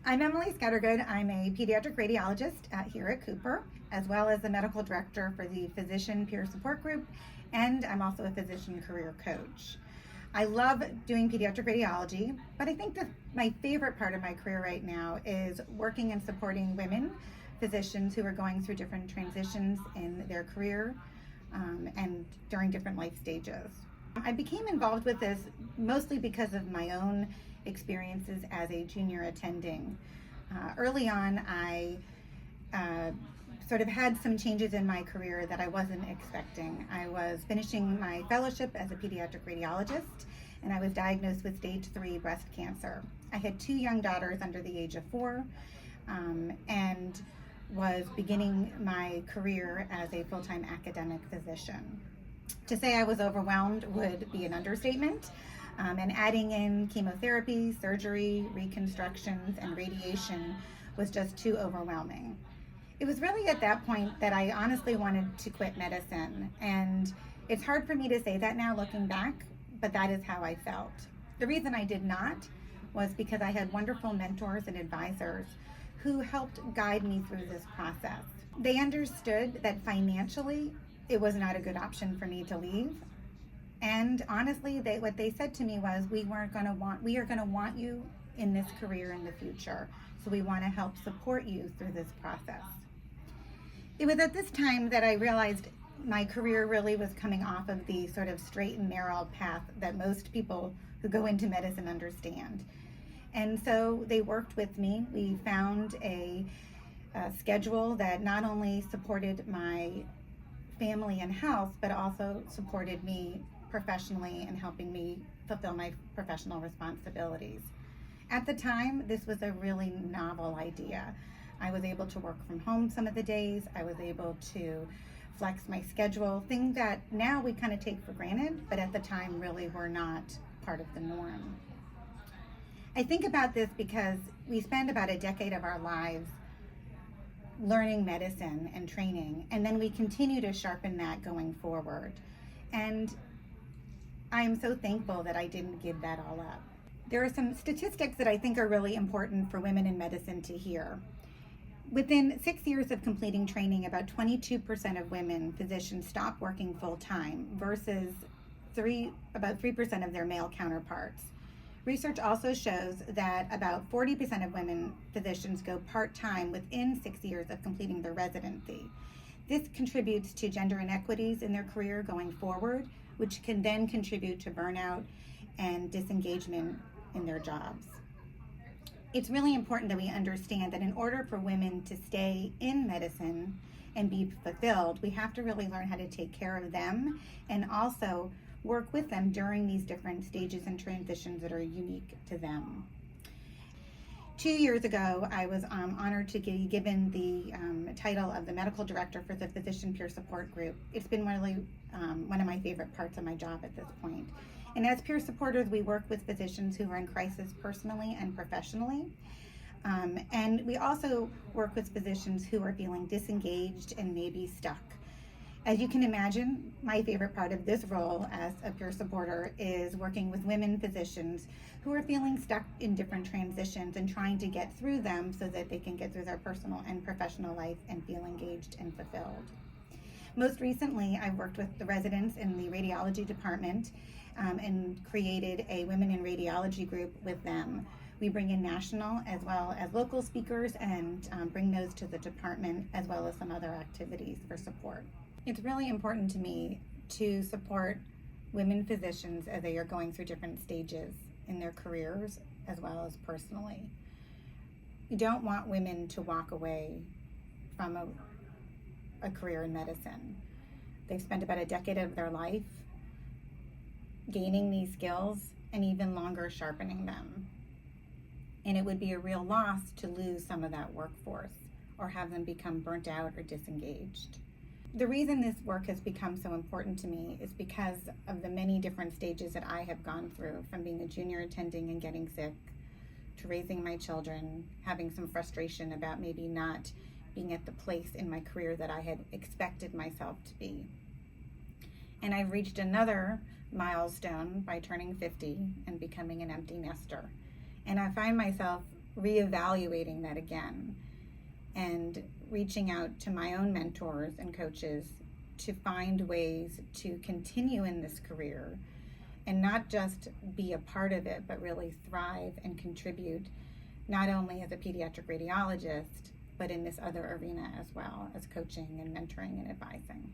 I'm Emily Scattergood. I'm a pediatric radiologist here at Cooper, as well as the medical director for the Physician Peer Support Group, and I'm also a physician career coach. I love doing pediatric radiology, but I think that my favorite part of my career right now is working and supporting women physicians who are going through different transitions in their career and during different life stages. I became involved with this mostly because of my own experiences as a junior attending. Early on, I sort of had some changes in my career that I wasn't expecting. I was finishing my fellowship as a pediatric radiologist, and I was diagnosed with stage 3 breast cancer. I had 2 young daughters under the age of 4, and was beginning my career as a full-time academic physician. To say I was overwhelmed would be an understatement, and adding in chemotherapy, surgery, reconstructions, and radiation was just too overwhelming. It was really at that point that I honestly wanted to quit medicine, and it's hard for me to say that now looking back, but that is how I felt. The reason I did not was because I had wonderful mentors and advisors who helped guide me through this process. They understood that financially it was not a good option for me to leave. And honestly, what they said to me was, we are going to want you in this career in the future. So we want to help support you through this process. It was at this time that I realized my career really was coming off of the sort of straight and narrow path that most people who go into medicine understand. And so they worked with me. We found a schedule that not only supported my family and health, but also supported me professionally and helping me fulfill my professional responsibilities. At the time, this was a really novel idea. I was able to work from home some of the days. I was able to flex my schedule, things that now we kind of take for granted, but at the time really were not part of the norm. I think about this because we spend about a decade of our lives learning medicine and training, and then we continue to sharpen that going forward. And I am so thankful that I didn't give that all up. There are some statistics that I think are really important for women in medicine to hear. Within 6 years of completing training, about 22% of women physicians stop working full-time versus about 3% of their male counterparts. Research also shows that about 40% of women physicians go part-time within 6 years of completing their residency. This contributes to gender inequities in their career going forward, which can then contribute to burnout and disengagement in their jobs. It's really important that we understand that in order for women to stay in medicine and be fulfilled, we have to really learn how to take care of them and also work with them during these different stages and transitions that are unique to them. 2 years ago, I was honored to be given the title of the medical director for the Physician Peer Support Group. It's been really one of my favorite parts of my job at this point. And as peer supporters, we work with physicians who are in crisis personally and professionally. And we also work with physicians who are feeling disengaged and maybe stuck. As you can imagine, my favorite part of this role as a peer supporter is working with women physicians who are feeling stuck in different transitions and trying to get through them so that they can get through their personal and professional life and feel engaged and fulfilled. Most recently, I've worked with the residents in the radiology department and created a Women in Radiology group with them. We bring in national as well as local speakers and bring those to the department as well as some other activities for support. It's really important to me to support women physicians as they are going through different stages in their careers as well as personally. You don't want women to walk away from a career in medicine. They've spent about a decade of their life gaining these skills and even longer sharpening them. And it would be a real loss to lose some of that workforce or have them become burnt out or disengaged. The reason this work has become so important to me is because of the many different stages that I have gone through, from being a junior attending and getting sick, to raising my children, having some frustration about maybe not being at the place in my career that I had expected myself to be. And I've reached another milestone by turning 50 and becoming an empty nester. And I find myself reevaluating that again and reaching out to my own mentors and coaches to find ways to continue in this career and not just be a part of it, but really thrive and contribute, not only as a pediatric radiologist, but in this other arena as well as coaching and mentoring and advising.